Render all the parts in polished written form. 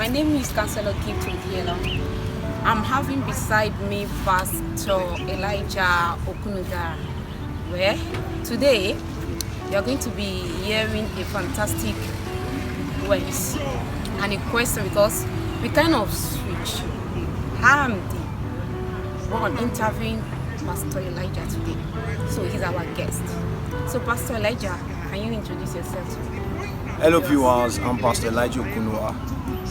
My name is Councillor Gift Odiela. I'm having beside me Pastor Elijah Okunuga. Where today you are going to be hearing a fantastic words and a question, because we kind of switch. I'm the one interviewing Pastor Elijah today, so he's our guest. So Pastor Elijah, can you introduce yourself to me? Hello viewers, I'm Pastor Elijah Okunuga,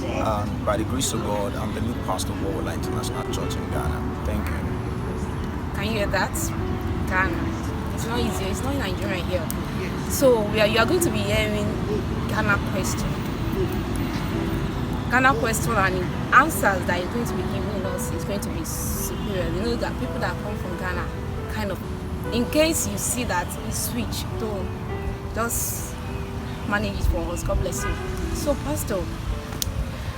and by the grace of God, I'm the lead pastor of Wola International Church in Ghana. Thank you. Can you hear that? Ghana. It's not easy, it's not in Nigeria here. So you are going to be hearing Ghana question. Ghana question, and answers that you're going to be giving us is going to be superior. You know that people that come from Ghana, kind of, in case you see that you switch, to just manage it for us. God bless you. So Pastor,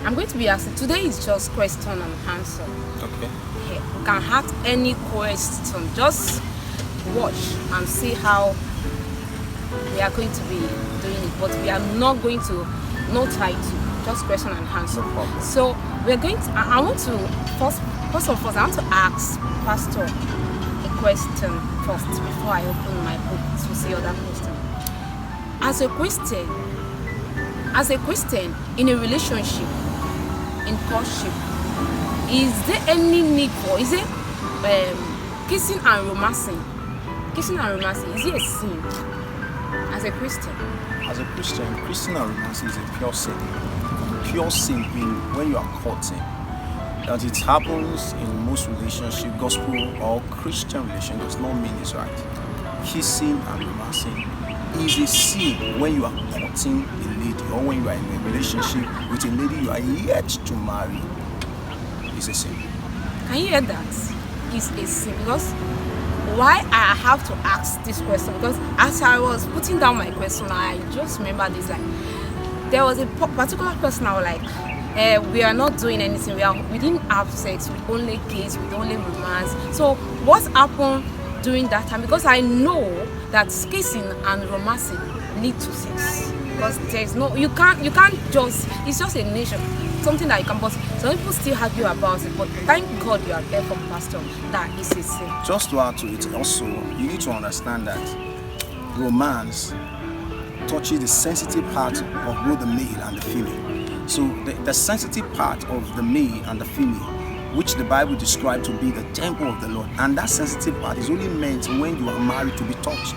I'm going to be asking, today is just question and answer. Okay. You can have any question, just watch and see how we are going to be doing it, but we are not going to, no title, just question and answer. No problem. So we're going to, I want to, first of all, I want to ask Pastor a question first before I open my book to see other questions. As a Christian in a relationship, in courtship, is there any need for, is it kissing and romancing? Kissing and romancing, is it a sin as a Christian? As a Christian, kissing and romancing is a pure sin. Pure sin in when you are courting. That it happens in most relationships, gospel or Christian relation does not mean it's right. Kissing and romancing is a sin when you are courting a lady, or when you are in a relationship with a lady you are yet to marry. It's a sin. Can you hear that? It's a sin. Because why I have to ask this question, because as I was putting down my question, I just remember this, like there was a particular person I was like, we are not doing anything, we didn't have sex, we only kiss, we only romance. So what happened during that time? Because I know that kissing and romancing lead to sex, because there is no, you can't just, it's just a nation, something that you can, but some people still argue about it. But thank God you are there for Pastor, that is a sin. Just to add to it, also you need to understand that romance touches the sensitive part of both the male and the female. So the sensitive part of the male and the female, which the Bible described to be the temple of the Lord, and that sensitive part is only meant when you are married to be touched.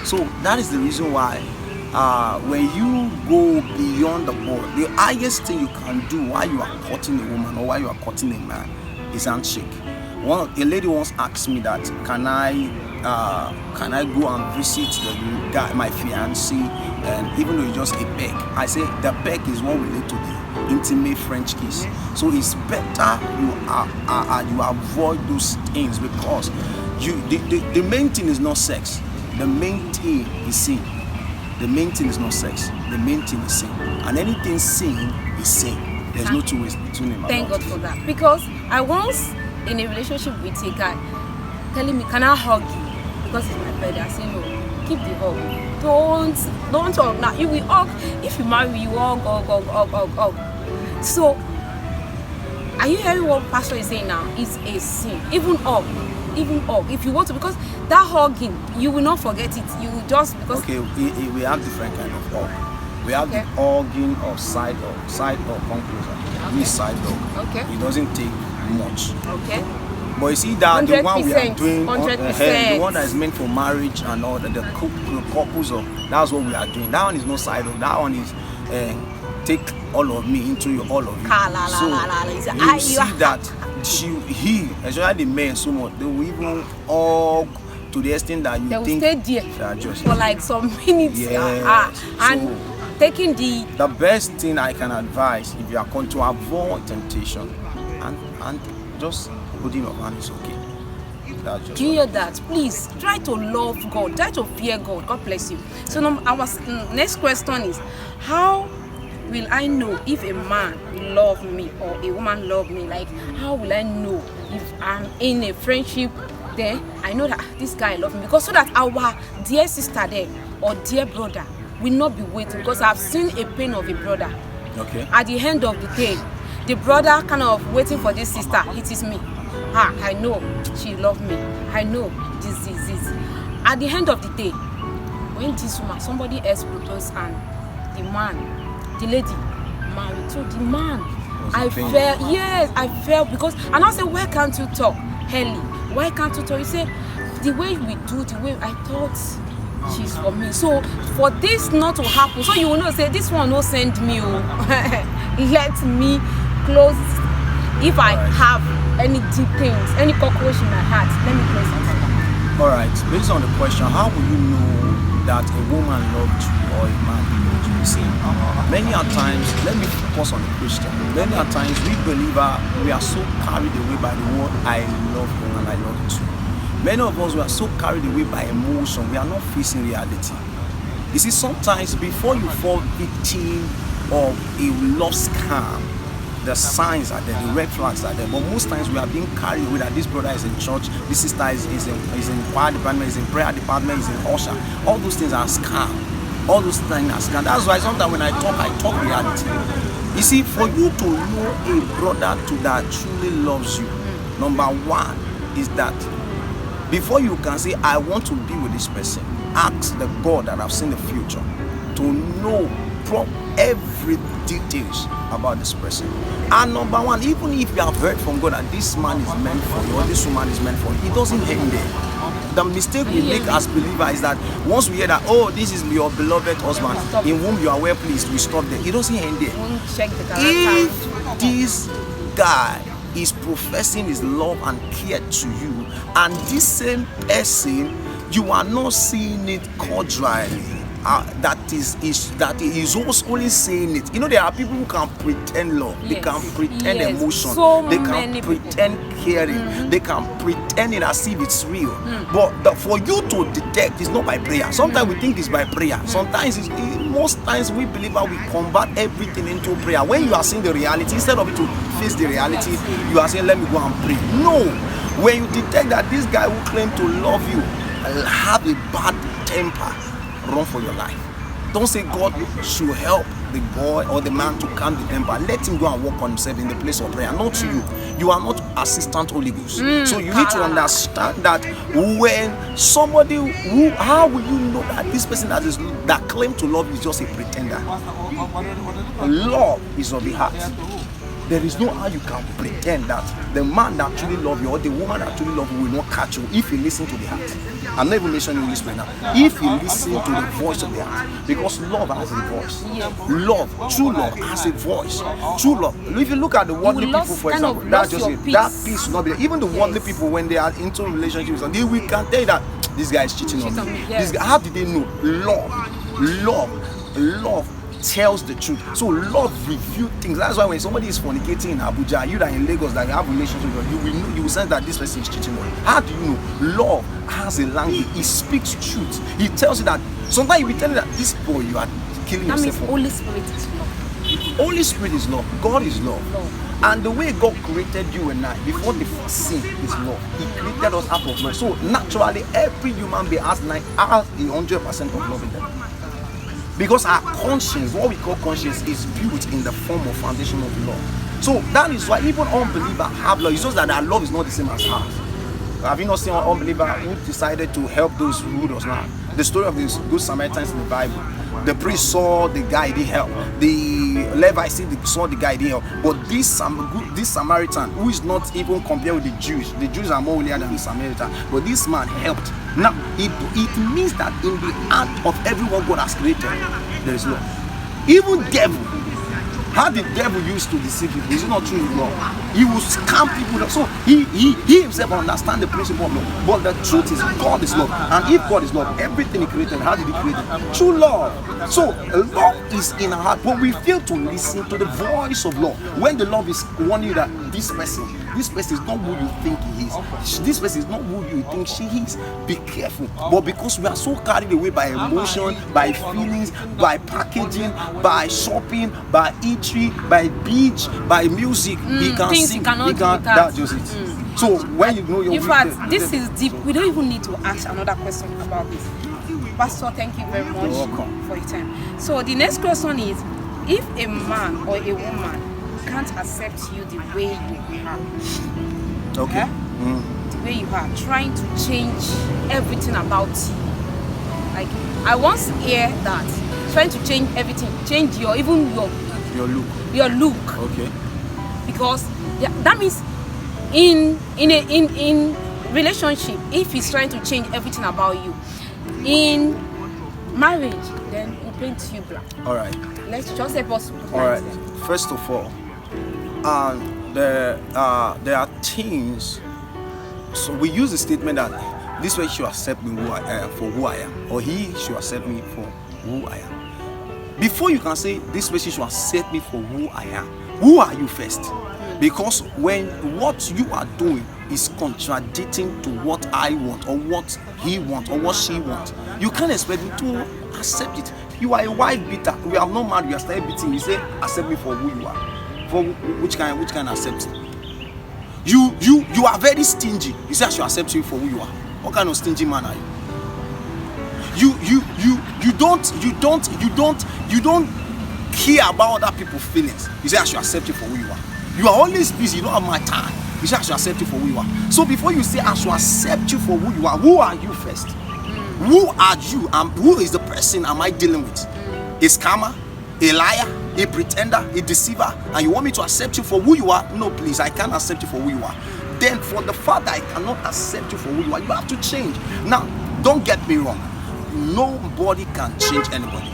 So that is the reason why when you go beyond the board, the highest thing you can do while you are courting a woman or while you are courting a man is handshake. A lady once asked me that, can I go and visit the guy, my fiancé, and even though it's just a peck? I say the peck is what relate to the intimate French kiss. So it's better you avoid those things, because the main thing is not sex. The main thing is sin. The main thing is not sex. The main thing is sin. And anything sin is sin. There's no two ways between them. Thank God for that. Because I once in a relationship with a guy telling me, can I hug you? Because it's my birthday. I say no, keep the hug. Don't hug. Now you will hug. If you marry, you hug. So are you hearing what Pastor is saying now? It's a sin. Even hug, if you want to, because that hugging, you will not forget it. You will just, because okay, we have different kind of hug. We have the hugging of side hug, come closer. We side hug. Okay. It doesn't take much. Okay. But you see that the one we are doing, 100%. the one that is meant for marriage and all that, the couples of, that's what we are doing. That one is no side hug. That one is take all of me into your all of you. So you see that he, especially the men, so much they will even hug to the extent that you they will think stay there just for like some minutes. Yes. And So taking the best thing I can advise, if you are going to avoid temptation, and just holding of hand is okay. That's just do you hear that? Please try to love God, try to fear God. God bless you. So our next question is, how will I know if a man love me or a woman love me? Like, how will I know if I'm in a friendship? Then I know that this guy loves me, because so that our dear sister there or dear brother will not be waiting, because I've seen a pain of a brother. okay. At the end of the day, the brother kind of waiting for this sister. It is me. I know she loved me. I know this. At the end of the day, when this woman, somebody else proposed, and the lady married. So the man, I felt because, and I said, why can't you talk, Helly? Why can't you talk? You say, the way we do, the way I thought she's for me. So for this not to happen, so you will not say, this one will send me. Let me close. If I have any deep things, any cockroach in my heart, let me close it. All right, based on the question, how will you know that a woman loved you or a man loved you? You see, many a times, let me focus on the Christian. Many a times, we believers, we are so carried away by the word, I love you and I love you too. Many of us, we are so carried away by emotion, we are not facing reality. You see, sometimes before you fall victim of a love scam, the signs are there, the red flags are there. But most times we are being carried away that this brother is in church, this sister is in choir department, is in prayer department, is in usher. All those things are scam. All those things are scam. That's why sometimes when I talk reality. You see, for you to know a brother that truly loves you, number one is that before you can say, I want to be with this person, ask the God that have seen the future to know every details about this person. And number one, even if you have heard from God that this man is meant for you or this woman is meant for you, it doesn't end there. The mistake we make as believers is that once we hear that, oh, this is your beloved husband in whom you are well pleased, we stop there. It doesn't end there. If this guy is professing his love and care to you, and this same person, you are not seeing it cordially, that is almost only saying it. You know, there are people who can pretend love, they can pretend emotion, they can pretend caring, they can pretend it as if it's real. But for you to detect, it's not by prayer. Sometimes we think it's by prayer. Sometimes most times we believe that we convert everything into prayer. When you are seeing the reality, instead of it to face the reality, you are saying, let me go and pray. No. When you detect that this guy who claimed to love you have a bad temper, run for your life. Don't say God should help the boy or the man to calm the temper. Let him go and work on himself in the place of prayer, not you. You are not assistant Holy Ghost. So you need to understand that when somebody how will you know that this person that claim to love you is just a pretender? Love is of the heart. There is no how you can pretend that the man that truly loves you or the woman that truly loves you will not catch you if you listen to the heart. I'm not even mentioning Holy Spirit now. If you listen to the voice of the heart, because love has a voice. Love, true love has a voice. True love. If you look at the worldly people, for example, that's just it. That peace will not be there. Even the worldly people, when they are into relationships, and we can tell you that this guy is cheating on me. This guy, how did they know? Love tells the truth. So love reveals things. That's why when somebody is fornicating in Abuja, you that in Lagos that have relationship with you will sense that this person is cheating on you. How do you know? Love has a language. It speaks truth. He tells you that. Sometimes you will tell you that this boy you are killing yourself. That means Holy Spirit is love. Holy Spirit is love. God is love. And the way God created you and I before the first sin is love. He created us out of love. So naturally, every human being has 100% of love in them. Because our conscience, what we call conscience, is built in the form of foundation of love. So that is why even unbelievers have love. It's just that our love is not the same as ours. Have you not seen an unbeliever who decided to help those who does not? The story of the Good Samaritans in the Bible. The priest saw the guy he didn't help. The Levite saw the guy he didn't help. But this Samaritan, who is not even compared with the Jews are more holier than the Samaritan. But this man helped. Now, it means that in the heart of everyone God has created, there is love. Even devil. How the devil used to deceive people, is not true in love. He will scam people. So he himself understands the principle of love. But the truth is God is love. And if God is love, everything he created, how did he create it? True love. So love is in our heart. But we fail to listen to the voice of love. When the love is warning you that this person is not who you think he is. This person is not who you think she is. Be careful. But because we are so carried away by emotion, by feelings, by packaging, by shopping, by eating, by beach, by music, he can sing, he can. That's just it. So when you know your. In fact, this is deep. We don't even need to ask another question about this. Pastor, thank you very much for your time. So the next question is, if a man or a woman can't accept you the way you are. Okay. Eh? The way you are, trying to change everything about you. Like, I once hear that trying to change everything, change your Your look. Okay. because that means in relationship, if he's trying to change everything about you, in marriage, then he paints you black. All right. Let's just help us. All right. First of all, there are things. So we use the statement that this way should accept me for who I am, or he should accept me for who I am. Before you can say this person should accept me for who I am, who are you first? Because when what you are doing is contradicting to what I want, or what he wants, or what she wants, you can't expect me to accept it. You are a wife beater. We have no man. We are still beating. You say accept me for who you are. For which kind accept? You are very stingy. You say I should accept you for who you are. What kind of stingy man are you? You don't care about other people's feelings. You say I should accept you for who you are. You are always busy. You don't have my time. You say I should accept you for who you are. So before you say I should accept you for who you are you first? Who are you? Who is the person am I dealing with? A scammer, a liar, a pretender, a deceiver, and you want me to accept you for who you are? No, please, I can't accept you for who you are. Then for the fact that I cannot accept you for who you are, you have to change. Now, don't get me wrong. Nobody can change anybody.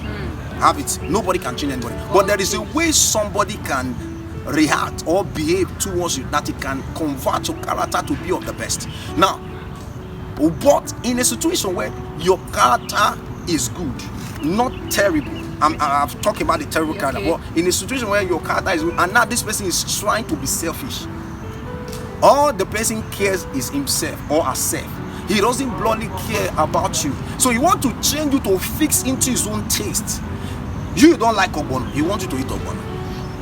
Have it. Nobody can change anybody. But there is a way somebody can react or behave towards you that it can convert your character to be of the best. Now, but in a situation where your character is good, not terrible. I'm talking about the terrible character, but in a situation where your character is good, and now this person is trying to be selfish. All the person cares is himself or herself. He doesn't bloody care about you. So he wants to change you to fix into his own taste. You don't like ogbono. He wants you to eat ogbono.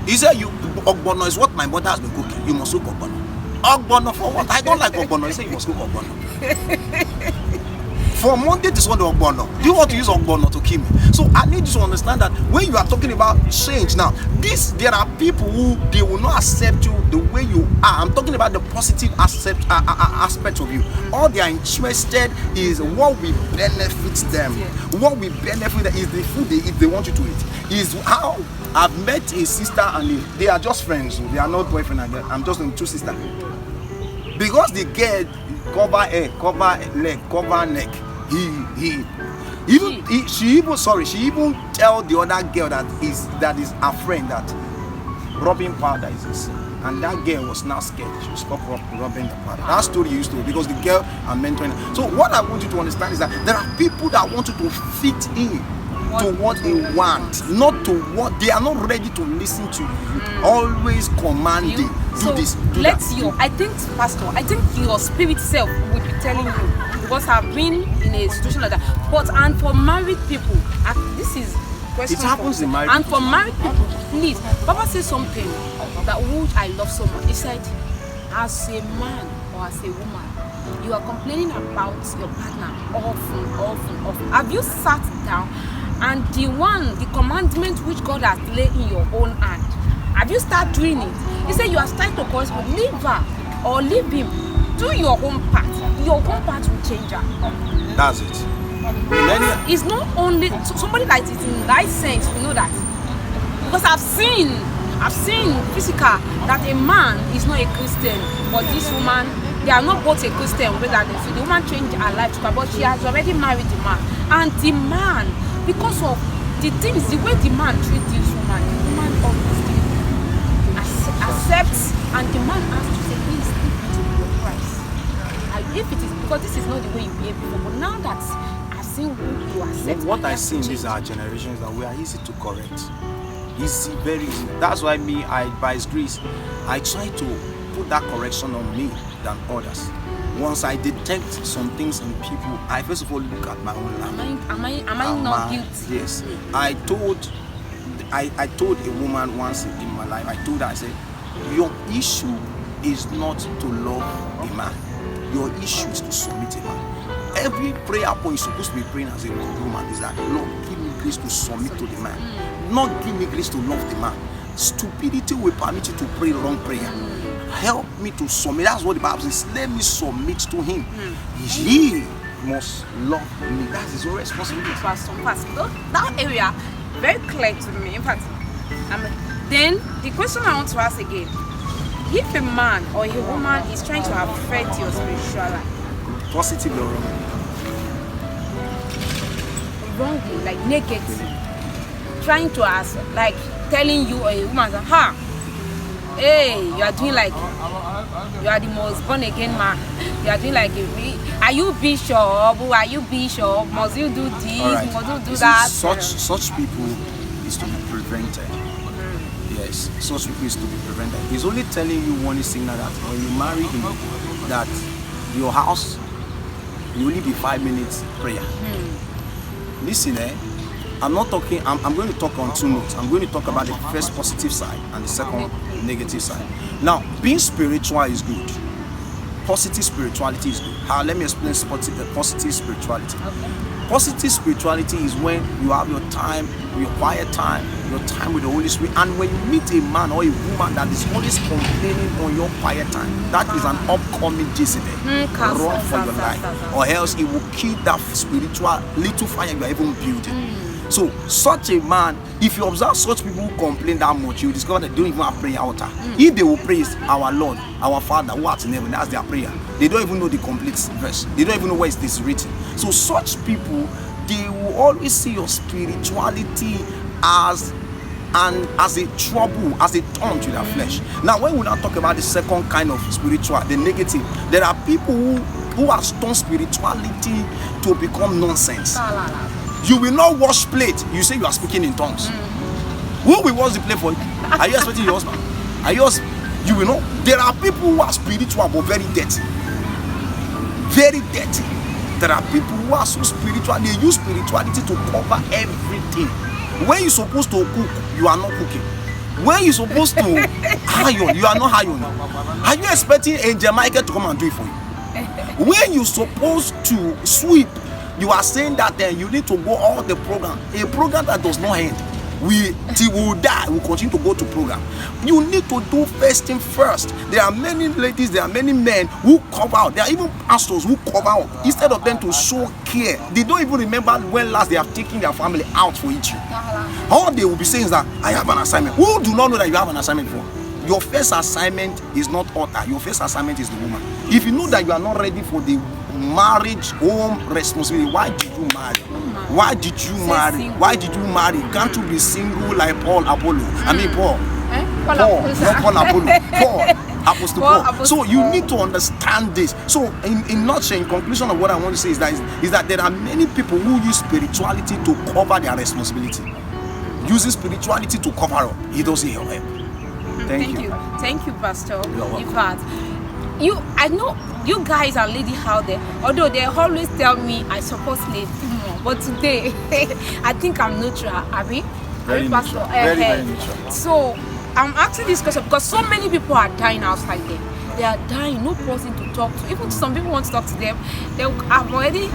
He said, ogbono is what my mother has been cooking. You must cook ogbono. Ogbono for what? I don't like ogbono. He said you must cook ogbono. From Monday to Sunday, ogbono. Do you want to use ogbono to kill me? So I need you to understand that when you are talking about change now, there are people who they will not accept you the way you are. I'm talking about the positive aspect of you. All they are interested is what will benefit them. What will benefit them is the food they eat. They want you to eat. Is how I've met a sister and they are just friends. They are not boyfriend and girl. I'm just two sisters. Because the girl cover head, cover leg, cover neck. She even tell the other girl that is her friend that rubbing powder is this, and that girl was now scared. She would stop rubbing the powder. That story used to, because the girl I'm mentoring. So what I want you to understand is that there are people that want you to fit in to what they want, not to what they are not ready to listen to you. Always commanding. Do this. Do that. I think, Pastor, your spirit self will be telling you, because I've been in a situation like that. But and for married people, this is question. It happens in marriage. And for married people, please, Papa said something that which I love so much. He said, as a man or as a woman, you are complaining about your partner often. Have you sat down and the commandment which God has laid in your own hand, have you started doing it? He said you are starting to correspond. Leave her or leave him. Do your own part. Your own part will change her. That's it. It's not only somebody like it in right sense, you know that. Because I've seen physical that a man is not a Christian, but this woman, they are not both a Christian. So the woman changed her life to her, but she has already married the man. And the man, because of the things, the way the man treats this woman, the woman obviously accepts, and the man has to say, please give me your price. And if it is, because this is not the way you behave before, but now that I've seen who you accept. What I see in this our generation is that we are easy to correct. Easy, very easy. That's why by His grace, I try to put that correction on me than others. Once I detect some things in people, I first of all look at my own life. Am I not guilty? Yes. I told a woman once in my life, I told her, I said, your issue is not to love a man. Your issue is to submit a man. Every prayer point you're supposed to be praying as a woman is that, Lord, give me grace to submit to the man. Not give me grace to love the man. stupidity will permit you to pray wrong prayer. Help me to submit. That's what the Bible says. Let me submit to him. He must love me. That's his own responsibility. Pastor, that area very clear to me. In fact, then the question I want to ask again: if a man or a woman is trying to affect your spiritual life, positive or wrongly, like negative, trying to ask, like telling you or a woman, hey, you are doing like you are the most born again man. You are doing like are you bishop? Are you bishop? Must you do this? Right. Must you do See, that? Such people is to be prevented. Yes, such people is to be prevented. He's only telling you one signal that when you marry him, that your house will only be 5 minutes prayer. Listen, I'm not talking. I'm going to talk on two notes. I'm going to talk about the first positive side and the second negative side. Now, being spiritual is good. Positive spirituality is good. Let me explain positive spirituality. Okay. Positive spirituality is when you have your time, your quiet time, your time with the Holy Spirit. And when you meet a man or a woman that is always complaining on your quiet time, that is an upcoming Jezebel. Run for your life. Or else it will kill that spiritual little fire you are even building. So, such a man, if you observe such people who complain that much, you discover that they don't even have prayer altar. If they will praise our Lord, our Father who art in heaven, that's their prayer. They don't even know the complete verse. They don't even know where it is written. So, such people, they will always see your spirituality as a trouble, as a thorn to their flesh. Now, when we now talk about the second kind of spiritual, the negative, there are people who have turned spirituality to become nonsense. You will not wash plate. You say you are speaking in tongues. Who will wash the plate for you? Are you expecting your husband? You will know. There are people who are spiritual but very dirty. Very dirty. There are people who are so spiritual. They use spirituality to cover everything. When you're supposed to cook, you are not cooking. When you're supposed to iron, you are not ironing. Are you expecting Angel Michael to come and do it for you? When you're supposed to sweep, you are saying that you need to go all the program. A program that does not end. Till we will die, we continue to go to program. You need to do first thing first. There are many ladies, there are many men who cover out. There are even pastors who cover out. Instead of them to show care, they don't even remember when last they have taken their family out for eating. All they will be saying is that I have an assignment. Who do not know that you have an assignment for? Your first assignment is not altar. Your first assignment is the woman. If you know that you are not ready for the marriage home responsibility, why did you marry? Why did you marry? Why did you marry? Can't you be single like Paul Apollo? I mean Paul. Paul, not Paul Apollo. Paul. Apostle Paul. So you need to understand this. So in nutshell, in conclusion of what I want to say is that there are many people who use spirituality to cover their responsibility. Using spirituality to cover up. It doesn't help. Thank you. Thank you, Pastor. You're welcome. In fact, I know you guys are ladies out there, although they always tell me I support ladies more, but today I think I'm neutral, Abby. Very neutral. Very neutral. So I'm asking this question because so many people are dying outside there. They are dying, no person to talk to. Even some people want to talk to them, they have already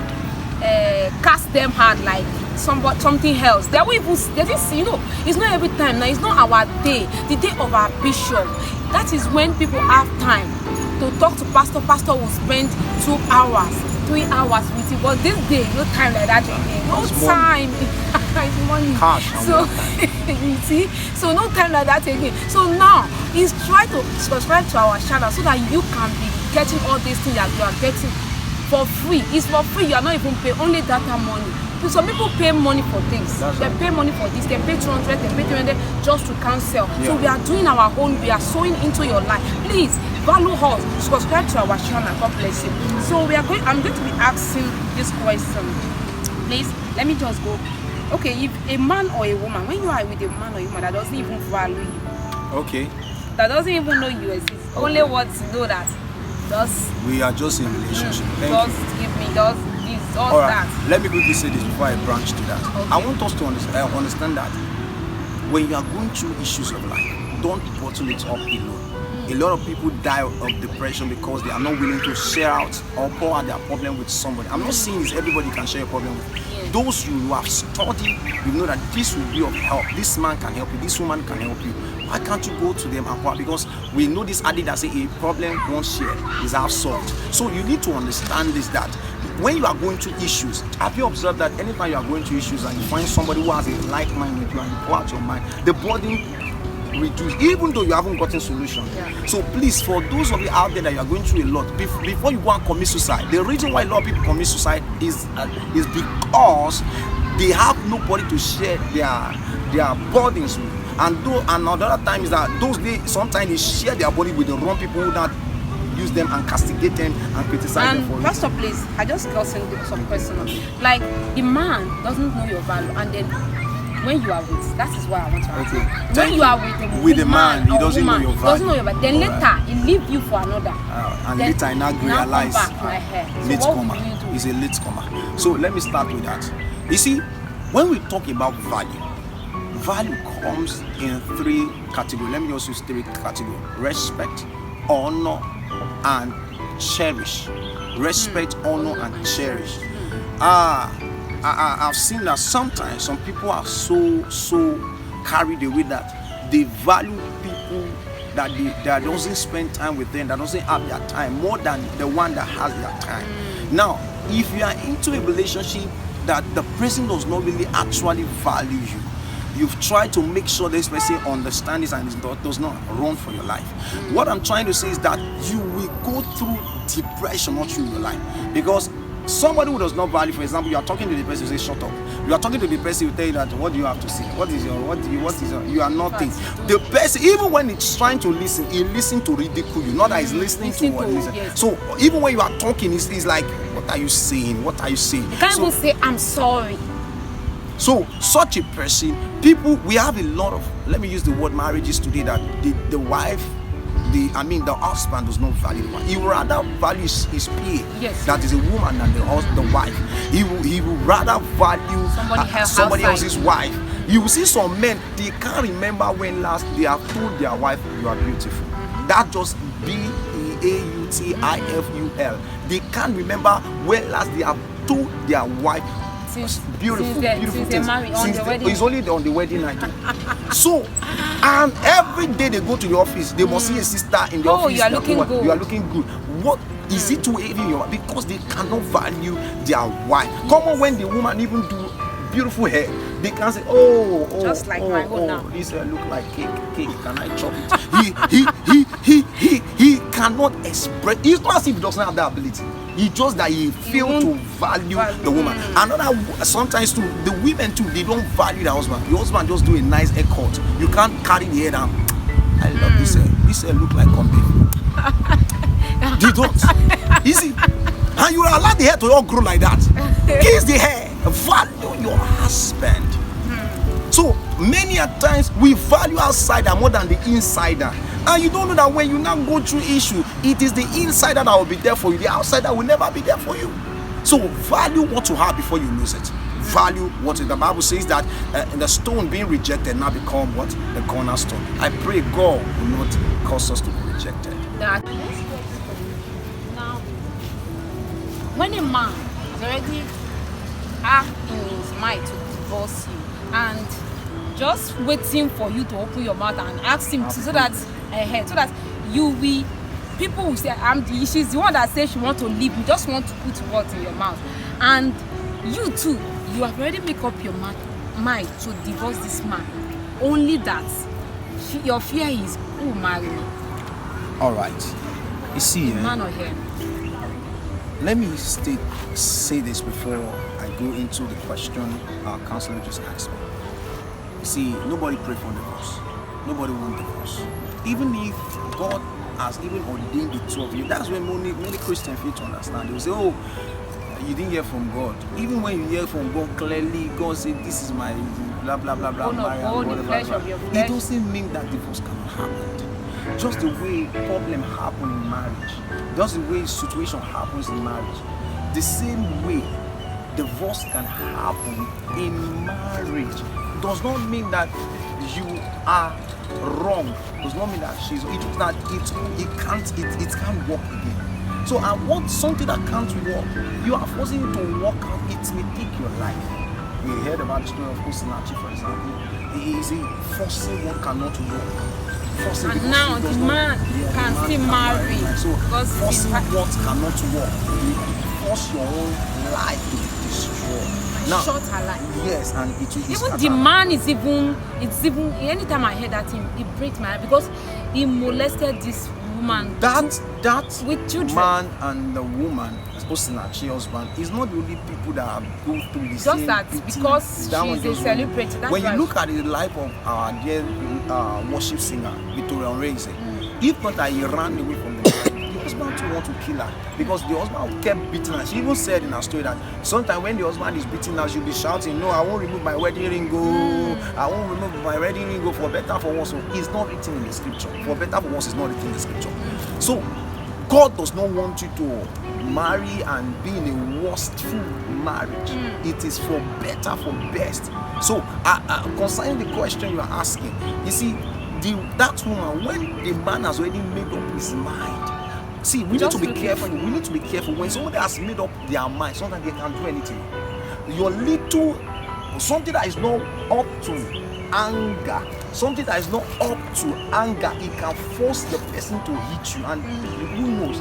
cast them hard like something else. They will even it's not every time now. It's not our day, the day of our bishop. That is when people have time to talk to pastor. Pastor will spend 2 hours, 3 hours with you. But this day, no time like that again. No time. It's money. So you see, so no time like that again. So now he's trying to subscribe to our channel so that you can be getting all these things that you are getting for free. It's for free. You are not even paying, only data money. So some people pay money for things. They pay money for this. They pay 200, they pay 300 just to cancel. Yeah. So we are doing our own. We are sowing into your life. Please value us. Subscribe to our channel. God bless you. So I'm going to be asking this question. Please let me just go. Okay, if a man or a woman, when you are with a man or a woman that doesn't even value you, okay, that doesn't even know you exist, only wants to know that we are just in relationship. Give me just this, just all right. That. Let me quickly say this before I branch to that. Okay. I want us to understand that when you are going through issues of life, don't bottle it up alone. A A lot of people die of depression because they are not willing to share out or pour out their problem with somebody. I'm not saying it's everybody can share a problem with. Those you have studied, you know that this will be of help. This man can help you. This woman can help you. Why can't you go to them and pour? Because we know this adage that say a problem once shared is half solved. So you need to understand this, that when you are going through issues, have you observed that anytime you are going through issues and you find somebody who has a like mind with you and you pour out your mind, the burden reduce, even though you haven't gotten solution. So please, for those of you out there that you are going through a lot, before you go and commit suicide, the reason why a lot of people commit suicide is because they have nobody to share their burdens with. And another time is that sometimes they share their body with the wrong people that use them and castigate them and criticize them for it. Pastor, please, I just got some questions. Like, the man doesn't know your value, and then when you are with, that is why I want to ask. Okay. When you are with a man, he doesn't know your value. Then later he leave you for another. And later I now realize latecomer. He's a latecomer. So let me start with that. You see, when we talk about value comes in three categories. Let me just use three categories: respect, honor, and cherish. Respect, honor, and cherish. I've seen that sometimes some people are so carried away that they value people that doesn't spend time with them, that doesn't have their time more than the one that has their time. Now, if you are into a relationship that the person does not really actually value you, you've tried to make sure this person understands this and does not run for your life. What I'm trying to say is that you will go through depression all through your life, because somebody who does not value, for example, you are talking to the person, you say shut up. You are talking to the person, you tell you that what do you have to say? You are nothing. The person, even when it's trying to listen, he listens to ridicule you, not that he's listening to what listen. Yes. So even when you are talking, it's like, what are you saying? What are you saying? You can't even say I'm sorry. So such a person, we have a lot of, let me use the word marriages today, that the wife, the husband does not value the wife. He would rather value his peer, that is a woman, than the wife. He would rather value somebody else's wife. You will see some men, they can't remember when last they have told their wife, you are beautiful. That just beautiful. They can't remember when last they have told their wife beautiful things. It's only on the wedding night. So, and every day they go to the office, they must see a sister in the office. You are looking good. You are looking good. What is it to even your? Because they cannot value their wife. Come on, when the woman even do beautiful hair, they can say, just like my own now. This look like cake. Can I chop it? He cannot express. It's not as if he doesn't have that ability. It's just that he failed to value the woman. Another, sometimes too, the women too, they don't value the husband. The husband just do a nice haircut. You can't carry the hair down. I love this hair. This hair look like Kombi. They don't. Easy. And you allow the hair to all grow like that. Kiss the hair. Value your husband. So many a times we value outsider more than the insider. And you don't know that when you now go through issue, it is the insider that will be there for you. The outsider will never be there for you. So value what you have before you lose it. Value what the Bible says that the stone being rejected now become what? The cornerstone. I pray God will not cause us to be rejected. Now, when a man has already asked in his mind to divorce you, and just waiting for you to open your mouth and ask him so that you will, people will say, she's the one that says she wants to leave, you just want to put words in your mouth, and you too, you have already made up your mind to divorce this man, only that your fear is, who will marry me? All right, you see, man or him? Let me say this before I go into the question our counselor just asked me. You see, nobody pray for divorce. Nobody wants divorce. Even if God has even ordained the two of you, that's when many Christians feel to understand. They will say, oh, you didn't hear from God. Even when you hear from God clearly, God said, this is my blah blah blah blah. It doesn't mean that divorce cannot happen. Just the way problem happen in marriage, just the way situation happens in marriage, the same way divorce can happen in marriage. Does not mean that you are wrong does not mean that it can't work again. So I want something that can't work. You are forcing it to work out. It may take your life. We heard about the story of Osinachi, for example. He is forcing what cannot work. Forcing And now the man can still marry. So because forcing what cannot work, you force your own life to be destroyed. Now, short her life. yes, and it will Even the man is even, anytime I hear that it breaks my heart because he molested this woman. that with children. man and the woman, Osinachi husband, is not the only people that have gone through the same Just that beating. because That one she's a just celebrity. That's when why you look at the life of our dear worship singer Victoria Onrense, if not that he ran away from the husband to want to kill her because the husband kept beating her. She even said in her story that sometimes when the husband is beating her, she'll be shouting, "No, I won't remove my wedding ring, go! I won't remove my wedding ring, go, for better for worse." So it's not written in the scripture. For better for worse, it's not written in the scripture. So God does not want you to marry and be in a worstful marriage. It is for better, for best. So concerning the question you are asking, you see, that woman, when the man has already made up his mind, see, we need to be careful. We need to be careful when somebody has made up their mind. Sometimes they can do anything. Something that is not up to anger, something that is not up to anger, it can force the person to hit you. And who knows?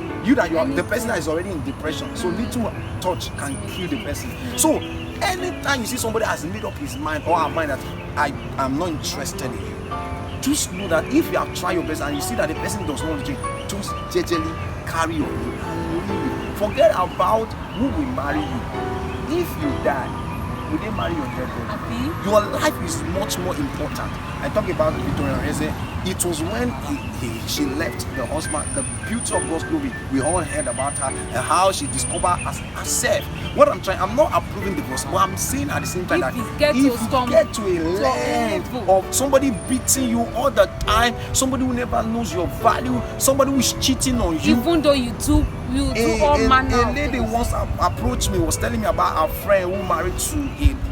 The person that is already in depression. So little touch can kill the person. So anytime you see somebody has made up his mind or her mind that I am not interested in you, just know that if you have tried your best and you see that the person does not change, just jejely carry on. Forget about who will marry you. If you die, will they marry your dead body? Your life is much more important. I talk about Victoria Onrense. It was when she left the husband, the beauty of God's glory. We all heard about her and how she discovered herself. I'm not approving divorce, but I'm saying at the same time that if you get to a level of somebody beating you all the time, somebody who never knows your value, somebody who is cheating on you, even though you do all manner a lady once approached me, was telling me about her friend who married to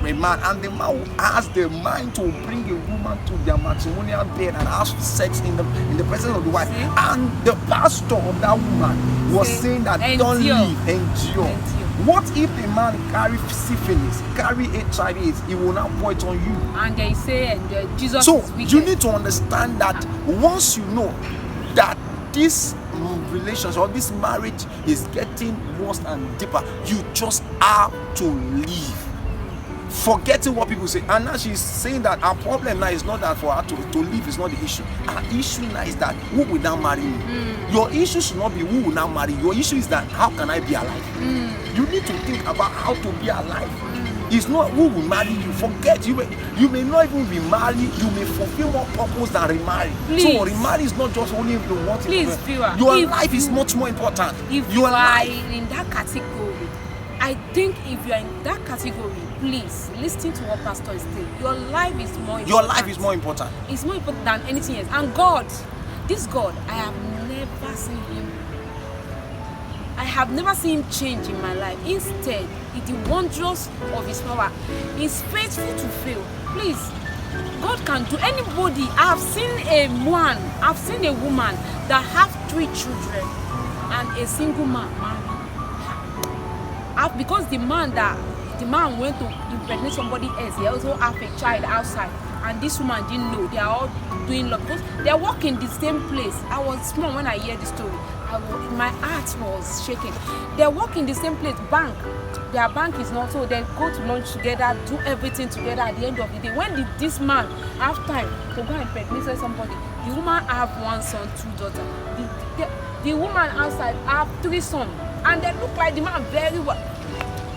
a man, and the man has the mind to bring a woman to their matrimonial bed and have sex in the presence of the wife. And the pastor of that woman was saying that don't leave, endure. What if the man carry syphilis, carry HIV/AIDS, he will not point on you? And they say Jesus so is wicked. You need to understand that once you know that this relationship or this marriage is getting worse and deeper, you just have to leave. Forgetting what people say. And now she's saying that her problem now is not that for her to leave is not the issue. Her issue now is that who will now marry me? Your issue should not be who will now marry you. Your issue is that how can I be alive? You need to think about how to be alive. It's not who will marry you. Forget, you may not even be married. You may fulfill more purpose than remarry. So remarry is not just only if you want it. Please, your life is much more important. If you are in that category, I think if you are in that category, please listen to what Pastor is saying. Your life is more important. Your life is more important. It's more important than anything else. And God, this God, I have never seen him. I have never seen him change in my life. Instead, in the wonders of his power, he's faithful to fail. Please, God can do anybody. I've seen a woman that have 3 children and a single man married. Because the man went to impregnate somebody else, he also have a child outside, and this woman didn't know. They are all doing love because they are working the same place. I was small when I hear the story. My heart was shaking. They are working the same place, bank. Their bank is not, so they go to lunch together, do everything together. At the end of the day, when did this man have time to go and impregnate somebody? The woman have 1 son, 2 daughters. The woman outside have 3 sons, and they look like the man very well.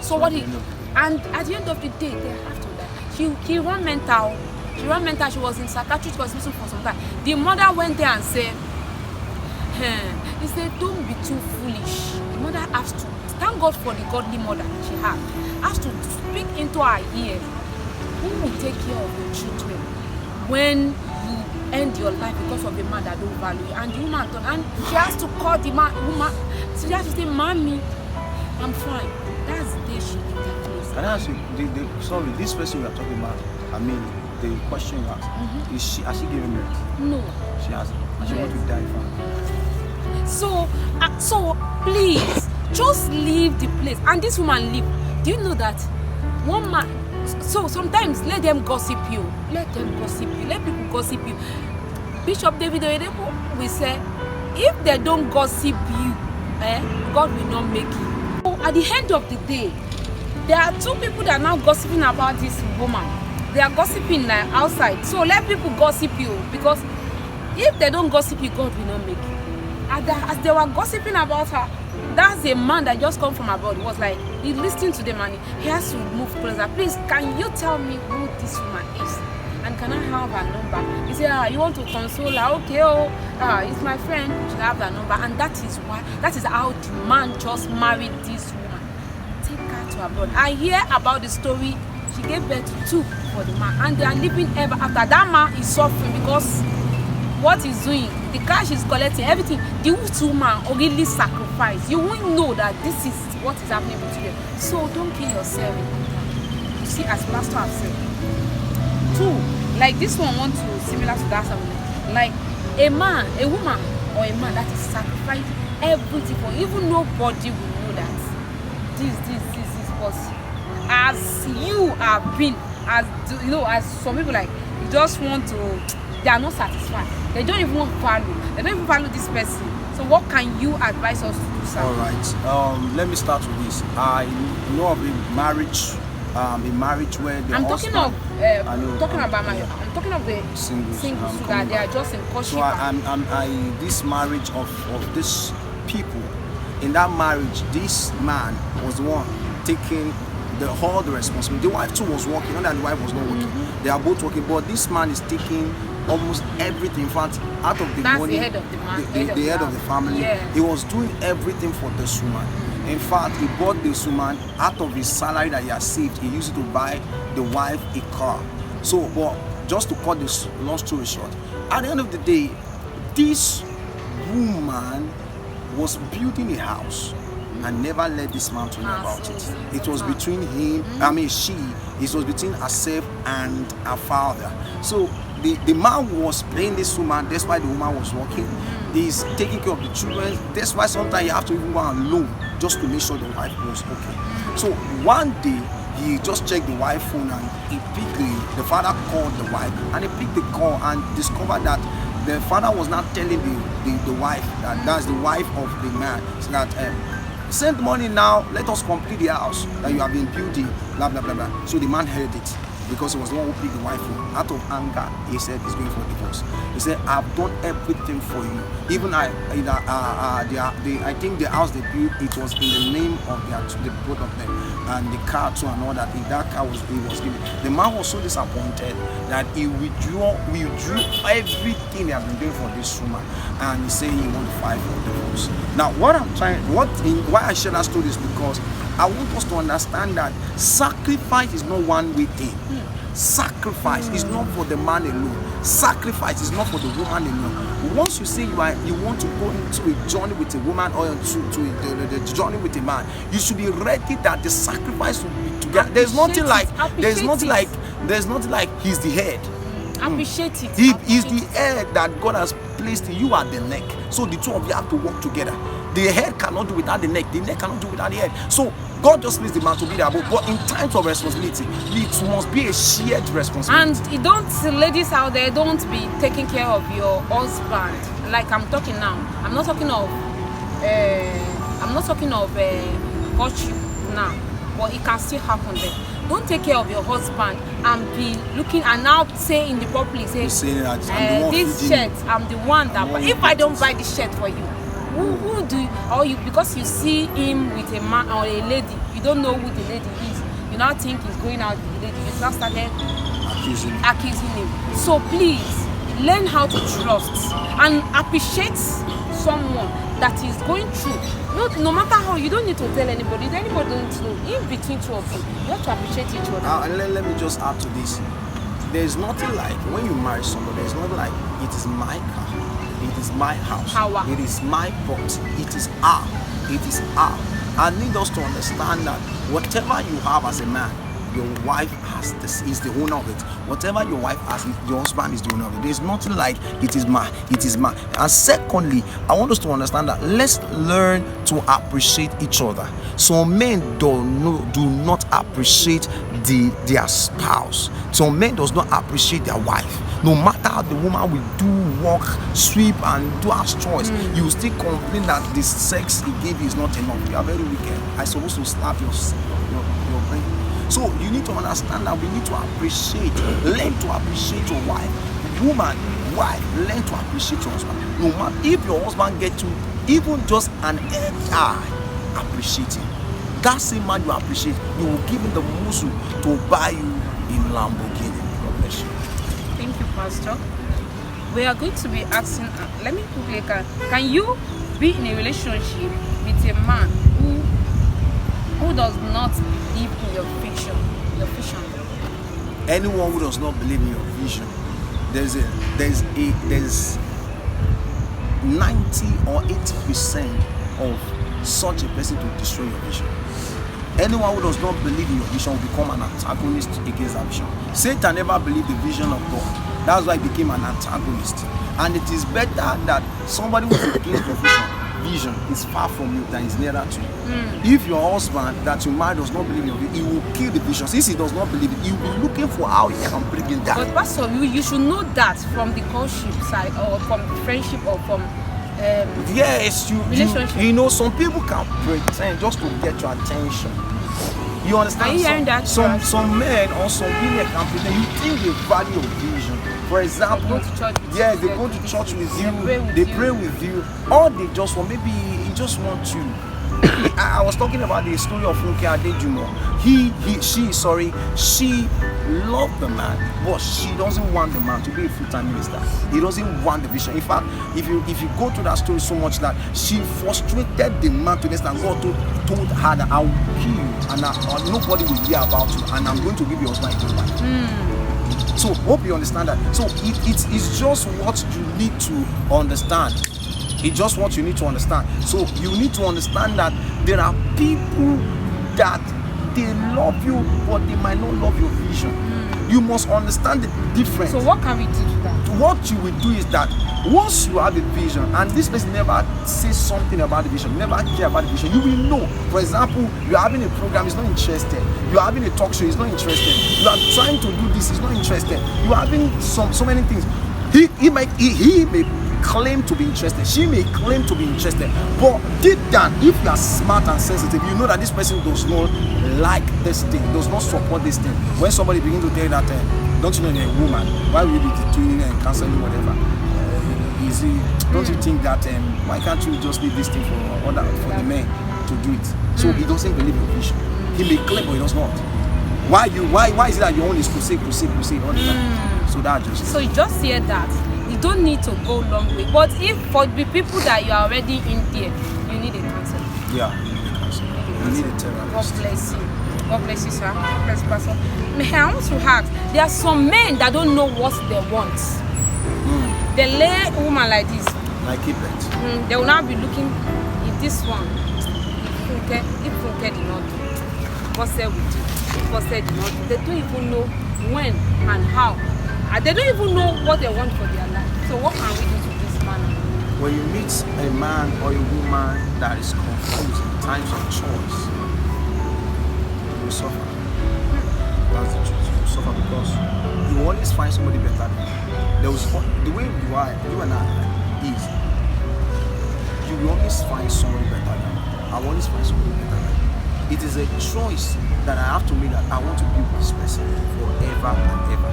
So and at the end of the day, they have to die. She ran mental. She was in psychiatric hospital for some time. The mother went there and said, he said, don't be too foolish. The mother has to thank God for the godly mother she has to speak into her ear. Who will take care of your children when you end your life because of a man that don't value you? And the woman and she has to call the woman. She has to say, Mommy, I'm fine. That's the day she leaves that place. And I ask you, sorry, this person we are talking about, I mean, the question you asked. Has she given birth? No. She hasn't. And she wants to die for her. So please, just leave the place. And this woman leave. Do you know that one man? So sometimes let them gossip you. Let them gossip you. Let people gossip you. Bishop David Oyedepo will say, if they don't gossip you, God will not make you. So at the end of the day, there are two people that are now gossiping about this woman. They are gossiping like outside. So let people gossip you, because if they don't gossip you, God will not make you. As they were gossiping about her, that's a man that just come from abroad. He was like, he listened to them and he has to move closer. Please, can you tell me who this woman is? And can I have her number? He said, you want to console her? Okay, it's my friend. You should have her number. And that is how the man just married this woman. Take her to abroad. I hear about the story. She gave birth to 2 for the man, and they are living ever after. That man is suffering because what he's doing, the cash is collecting, everything. The 2 woman really sacrifice. You won't know that this is what is happening between them. So don't kill yourself. You see, as Pastor has said. 2, like this one wants to similar to that something. Like a woman or a man that is sacrificing everything for, even nobody will know that this was as you have been, as you know, as some people like you just want to, they are not satisfied. They don't even value. They don't even value this person. So what can you advise us to do, sir? All right. Let me start with this. I know of a marriage where the I'm husband, talking of the singles so that they are just in courtship. So this marriage of these people, in that marriage, this man was the one taking all the responsibility. The wife too was working, not that the wife was not working. They are both working, but this man is taking almost everything. In fact, out of the money, the head of the man, the head of the family. Yes. He was doing everything for this woman. In fact, he bought this woman out of his salary that he had saved. He used it to buy the wife a car. So, but just to cut this long story short, at the end of the day, this woman was building a house and never let this man to know about it. It was between him, it was between herself and her father. So the man was paying this woman despite the woman was working. He's taking care of the children. That's why sometimes you have to even go on loan just to make sure the wife was okay. So one day he just checked the wife phone and he picked the father called the wife and he picked the call and discovered that the father was not telling the wife that's the wife of the man, so that send money now, let us complete the house that you have been building, blah blah blah blah. So the man heard it because he was the one who picked the wife phone. Out of anger, he said he's going for divorce. He said, I've done everything for you. Even I think the house they built, it was in the name of the both of them, and the car too and all that. If that car was given, the man was so disappointed that he withdrew everything he has been doing for this woman, and he said he want to file for divorce. Now, why I share that story is because I want us to understand that sacrifice is not one way thing. Sacrifice is not for the man alone. Sacrifice is not for the woman alone. Once you say you want to go into a journey with a woman or to the journey with a man, you should be ready that the sacrifice will be together. There's nothing like he's the head. Appreciate it. He is the head that God has placed you at the neck. So the two of you have to work together. The head cannot do without the neck cannot do without the head. So God just needs the man to be there. But in times of responsibility, it must be a shared responsibility. And ladies out there, don't be taking care of your husband. Like I'm talking now. I'm not talking of courtship now, but it can still happen there. Don't take care of your husband and be looking and now say in the public, say this shirt, I'm the one that. But if I don't buy this shirt for you, who do you, or you, because you see him with a man or a lady, you don't know who the lady is, you now think he's going out with the lady, you now started accusing him. So please learn how to trust and appreciate someone that is going through. No matter how, you don't need to tell anybody. If anybody don't know, in between two of you, you have to appreciate each other. Let me just add to this. There's nothing like when you marry somebody, there's nothing like it is my car. It is my house. It is my property. It is our. I need us to understand that whatever you have as a man, your wife has this, is the owner of it. Whatever your wife has, your husband is the owner of it. There's nothing like it is mine. And secondly, I want us to understand that let's learn to appreciate each other. Some men do not appreciate their spouse. Some men does not appreciate their wife. No matter how the woman will do work, sweep, and do her choice, you will still complain that the sex he gave you is not enough. You are very wicked. I supposed to slap your brain. So you need to understand that we need to appreciate, learn to appreciate your wife. Woman, wife, learn to appreciate your husband. No matter if your husband gets to even just an eye, appreciate him. That same man you appreciate, you will give him the muscle to buy you in Lamborghini. God bless you. Thank you, Pastor. We are going to be asking, let me quickly, can you be in a relationship with a man who does not believe in your vision? Anyone who does not believe in your vision, there's 90 or 80% of such a person to destroy your vision. Anyone who does not believe in your vision will become an antagonist against that vision. Satan never believed the vision of God. That's why he became an antagonist. And it is better that somebody who is against your vision is far from you than is nearer to you. If your husband that you marry does not believe in your vision, he will kill the vision. Since he does not believe it, he will be looking for how he can bring it down. But Pastor, you should know that from the courtship side, or from the friendship, or from yes, relationship. You know, some people can pretend just to get your attention. You understand? Are you hearing that? Some men or some women can pretend. You think they value your vision. For example, they go to church with you, they pray with you, or they just want, maybe he just wants you. I was talking about the story of Funke Adejumo. She loved the man, but she doesn't want the man to be a full-time minister. He doesn't want the vision. In fact, if you go to that story so much that she frustrated the man to this, and God told her that I will kill you, and nobody will hear about you, and I'm going to give you a husband a wife. So hope you understand that. So it's just what you need to understand. It's just what you need to understand. So you need to understand that there are people that they love you, but they might not love your vision. You must understand the difference. So what can we do to that? What you will do is that once you have a vision and this person never says something about the vision, never care about the vision, you will know. For example, you are having a program, he's not interested. You are having a talk show, he's not interested. You are trying to do this, he's not interested. You are having so many things. He may claim to be interested, she may claim to be interested, but deep down, if you are smart and sensitive, you know that this person does not like this thing, does not support this thing. When somebody begins to tell you that, don't you know you're a woman, why will you be doing it and counseling whatever? Don't you think that why can't you just leave this thing for the men to do it? So he doesn't believe in vision. He may claim, but he does not. Why is it that your own is crusade all the time? So that just. So you just hear that. You don't need to go long way. But if for the people that you are already in there, you need a counselor. Yeah, you need a counselor. You need a therapist. God bless you. God bless you, sir. Bless you, Pastor. I want to ask, there are some men that don't know what they want. They lay a woman like this. Like it. They will now be looking in this one. If Funke did not do, God said we do. God said did not do. They don't even know when and how. They don't even know what they want for their life. So what can we do to this man? When you meet a man or a woman that is confused in times of choice, you will suffer. That's the truth. You will suffer because you will always find somebody better than you. The way you are, you and I is, you will always find somebody better than you. I will always find somebody better than you. It is a choice that I have to make, that I want to be with this person forever and ever.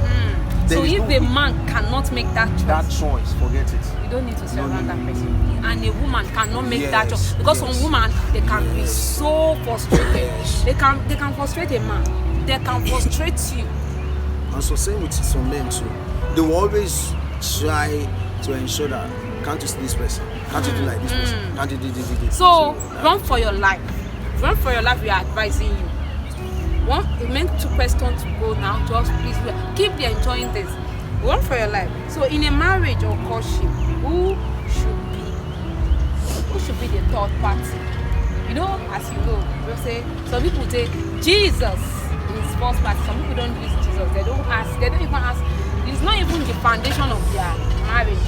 So if a man cannot make that choice, forget it. You don't need to surround that person. And a woman cannot make that choice. Because some women, they can be so frustrated. They can frustrate a man. They can frustrate you. And so same with some men too. They will always try to ensure that, can't you see this person? Can't you do like this person? Can't you do this? So run for your life. Run for your life, we are advising you. It meant 2 questions to go now. Just please keep enjoying this. Run for your life. So in a marriage or courtship, who should be the third party? You know, as you know, some people say Jesus. is first party. Some people don't use Jesus. They don't ask. They don't even ask. It's not even the foundation of their marriage.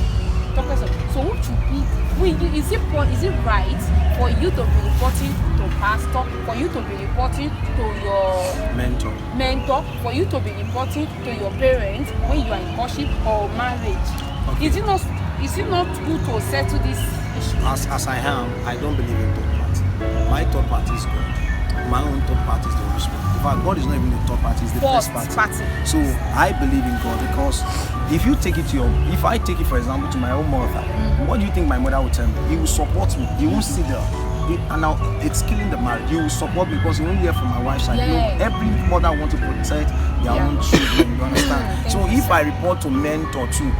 So what should be? Is it right for you to be reporting to pastor, for you to be reporting to your mentor, for you to be reporting to your parents when you are in courtship or marriage? Okay. Is it not good to settle this issue? As I am, I don't believe in third party. My third party is God. My own third party is the Holy Spirit. In fact, God is not even the third party, it's the first party. So I believe in God, because if I take it for example to my own mother, what do you think my mother would tell me? He will support me. He won't sit there. And now it's killing the marriage. He will support me because he won't hear from my wife's side. Yeah. You know, every mother wants to protect their own children. You understand? So if I report to mentor too,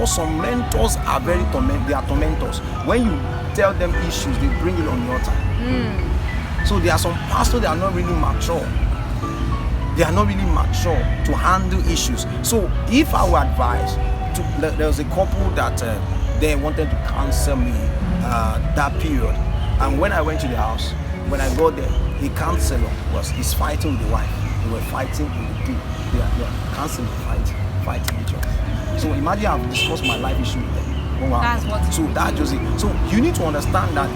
some mentors are very they are tormentors. When you tell them issues, they bring it on your time. So there are some pastors that are not really mature. They are not really mature to handle issues. So if I were advised, there was a couple that they wanted to counsel me that period. And when I went to the house, when I got there, the counselor is fighting with the wife. They were fighting with the two. They are constantly fighting each other. So imagine I've discussed my life issue with them. Oh, wow. That's what. So that's just it. So you need to understand that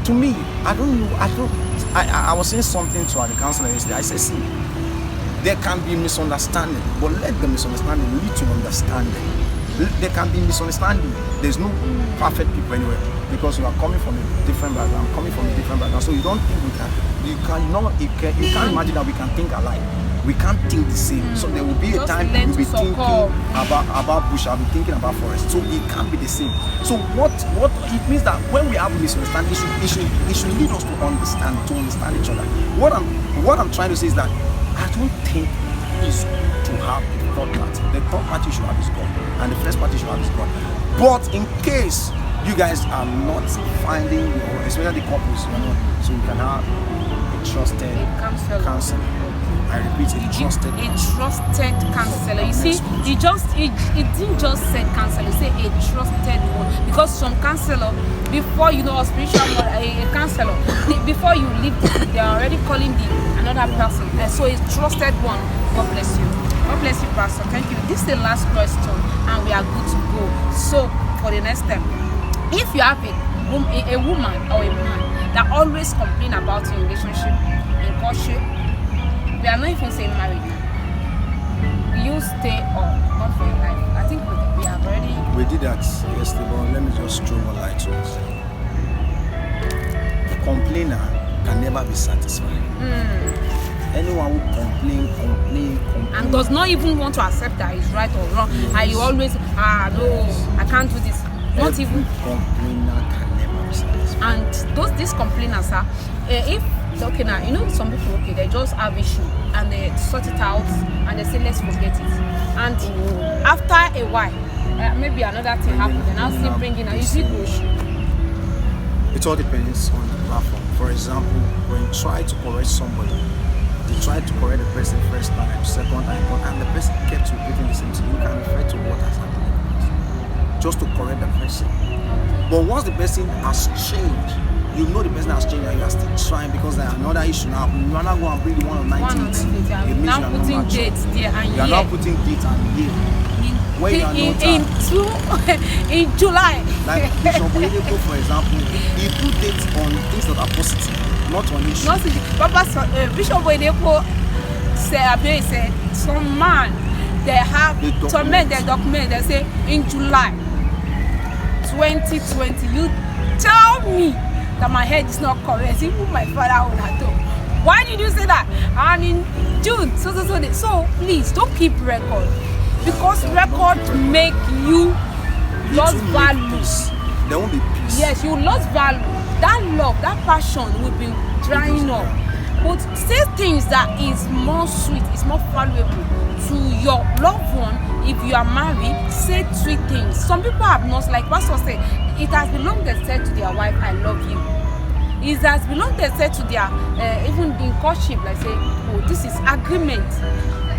to me, I was saying something to the counselor yesterday. I said, see, there can be misunderstanding, but let the misunderstanding lead to understanding. There can be misunderstanding. There's no perfect people anywhere, because you are coming from a different background, so you don't think you can't imagine that we can think alike. We can't think the same. So there will be a time we'll be thinking about bush, I'll be thinking about forest. So it can't be the same. So what it means that when we have misunderstanding, it should lead us to understand each other. What I'm trying to say is that I don't think it's to have a third party. The third party should have his God, and the first party should have his God. But in case you guys are not finding especially the couples, so you can have a trusted counselor. I repeat, a trusted counselor. You see, it didn't just say counselor, say a trusted one. Because some counselor, before you know a spiritual a counselor, before you leave, they are already calling another person. So a trusted one. God bless you. God bless you, Pastor. Thank you. This is the last question, and we are good to go. So for the next step, if you have a woman or a man that always complain about your relationship in courtship, we are not even saying married now, will you stay or not for your life? I think we have already. We did that yesterday, but let me just throw more light to it. The complainer can never be satisfied. Anyone who complain, and does not even want to accept that it's right or wrong, and you always, no, I can't do this. Not even complainer can never be satisfied. And these complainers are, if okay now, you know some people, okay, they just have issue and they sort it out and they say let's forget it, and after a while maybe another thing happens and I'll still bring in a issue. It all depends on the platform. For example, when you try to correct somebody, you try to correct the person first time, second time, and the person kept repeating the same thing, you can refer to what has happened just to correct the person. But once the person has changed, you know the person has changed and you are still trying because there are another issue now. You are not going to bring the one on 19th. It means now putting dates there and you are now putting dates and year. When you are not in July. Like Bishop Oyedepo, for example, he put dates on things that are positive, not on issues. Papa, Bishop Oyedepo said some man they have torment their document. They say in July 2020. You tell me that my head is not correct. Even my father would have told. Why did you say that? And in June, so please don't keep record, because record make you lose value. There won't be peace. Yes, you lost value. That love, that passion will be drying up. But say things that is more sweet, is more valuable to your loved one. If you are married, say sweet things. Some people have not, like Pastor said, it has been long they said to their wife, I love you. It has been long they said to their, even in courtship, like say, oh, this is agreement.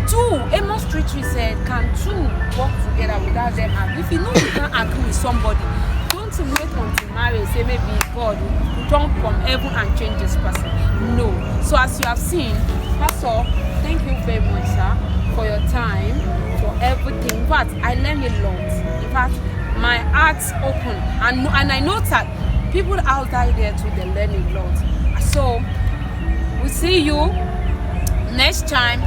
2, Amos 3:3 said, can two work together without them agree? If you know you can't agree with somebody, don't want to wait until marriage, say maybe God will jump from heaven and change this person. No. So as you have seen, Pastor, thank you very much, sir, for your time, for everything. In fact, I learned a lot. In fact, my heart's open, and I know that people outside there too, they learn a lot. So we see you next time